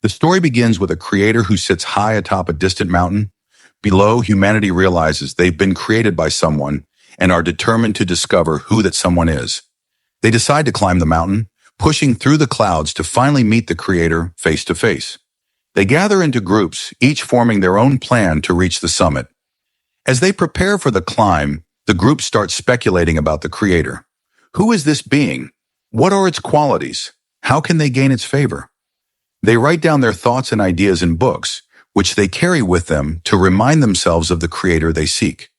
The story begins with a creator who sits high atop a distant mountain. Below, humanity realizes they've been created by someone and are determined to discover who that someone is. They decide to climb the mountain, pushing through the clouds to finally meet the creator face to face. They gather into groups, each forming their own plan to reach the summit. As they prepare for the climb, the group starts speculating about the creator. Who is this being? What are its qualities? How can they gain its favor? They write down their thoughts and ideas in books, which they carry with them to remind themselves of the creator they seek.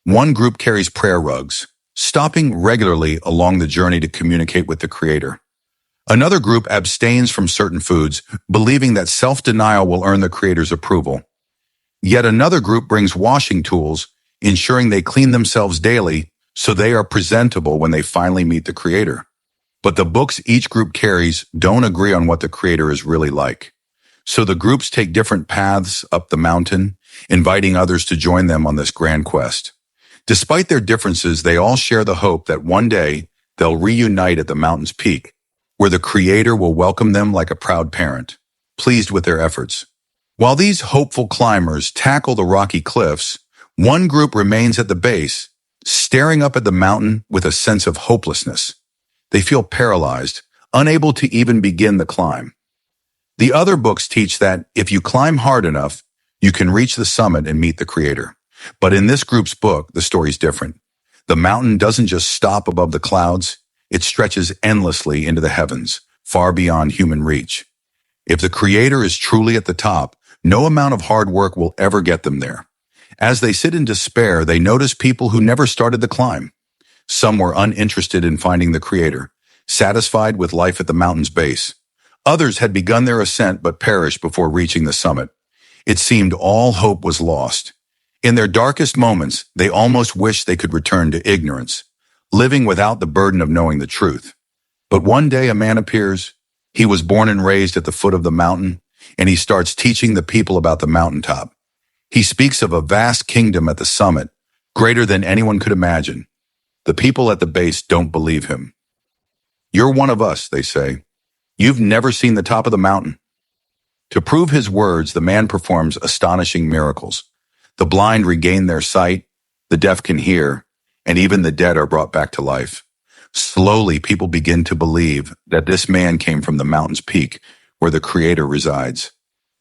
One group carries prayer rugs, stopping regularly along the journey to communicate with the creator. Another group abstains from certain foods, believing that self-denial will earn the creator's approval. Yet another group brings washing tools, ensuring they clean themselves daily so they are presentable when they finally meet the creator. But the books each group carries don't agree on what the creator is really like. So the groups take different paths up the mountain, inviting others to join them on this grand quest. Despite their differences, they all share the hope that one day they'll reunite at the mountain's peak, where the creator will welcome them like a proud parent, pleased with their efforts. While these hopeful climbers tackle the rocky cliffs, one group remains at the base, staring up at the mountain with a sense of hopelessness. They feel paralyzed, unable to even begin the climb. The other books teach that if you climb hard enough, you can reach the summit and meet the creator. But in this group's book, the story's different. The mountain doesn't just stop above the clouds, it stretches endlessly into the heavens, far beyond human reach. If the creator is truly at the top, no amount of hard work will ever get them there. As they sit in despair, they notice people who never started the climb. Some were uninterested in finding the creator, satisfied with life at the mountain's base. Others had begun their ascent but perished before reaching the summit. It seemed all hope was lost. In their darkest moments, they almost wished they could return to ignorance, living without the burden of knowing the truth. But one day a man appears. He was born and raised at the foot of the mountain, and he starts teaching the people about the mountaintop. He speaks of a vast kingdom at the summit, greater than anyone could imagine. The people at the base don't believe him. "You're one of us," they say. "You've never seen the top of the mountain." To prove his words, the man performs astonishing miracles. The blind regain their sight, the deaf can hear, and even the dead are brought back to life. Slowly, people begin to believe that this man came from the mountain's peak, where the creator resides.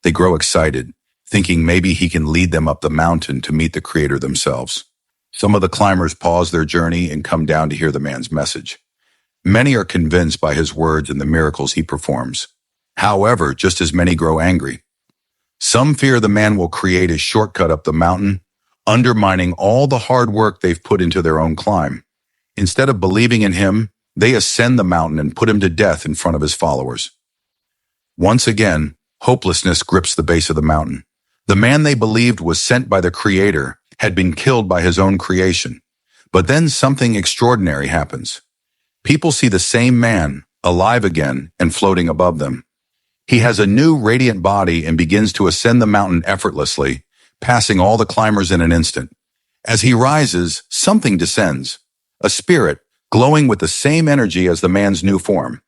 They grow excited, thinking maybe he can lead them up the mountain to meet the creator themselves. Some of the climbers pause their journey and come down to hear the man's message. Many are convinced by his words and the miracles he performs. However, just as many grow angry. Some fear the man will create a shortcut up the mountain, undermining all the hard work they've put into their own climb. Instead of believing in him, they ascend the mountain and put him to death in front of his followers. Once again, hopelessness grips the base of the mountain. The man they believed was sent by the creator had been killed by his own creation. But then something extraordinary happens. People see the same man, alive again and floating above them. He has a new radiant body and begins to ascend the mountain effortlessly, passing all the climbers in an instant. As he rises, something descends, a spirit glowing with the same energy as the man's new form.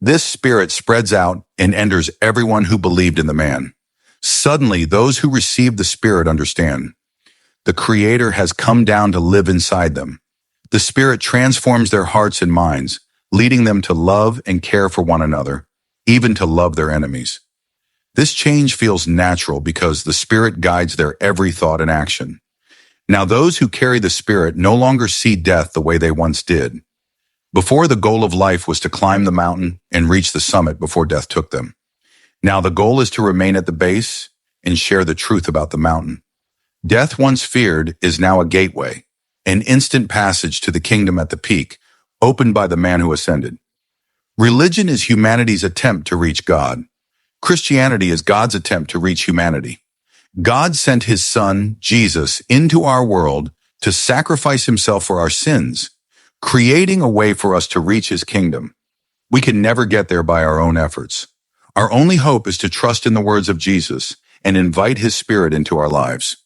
This spirit spreads out and enters everyone who believed in the man. Suddenly, those who received the spirit understand. The creator has come down to live inside them. The spirit transforms their hearts and minds, leading them to love and care for one another, even to love their enemies. This change feels natural because the spirit guides their every thought and action. Now those who carry the spirit no longer see death the way they once did. Before, the goal of life was to climb the mountain and reach the summit before death took them. Now the goal is to remain at the base and share the truth about the mountain. Death once feared is now a gateway, an instant passage to the kingdom at the peak, opened by the man who ascended. Religion is humanity's attempt to reach God. Christianity is God's attempt to reach humanity. God sent his son, Jesus, into our world to sacrifice himself for our sins, creating a way for us to reach his kingdom. We can never get there by our own efforts. Our only hope is to trust in the words of Jesus and invite his spirit into our lives.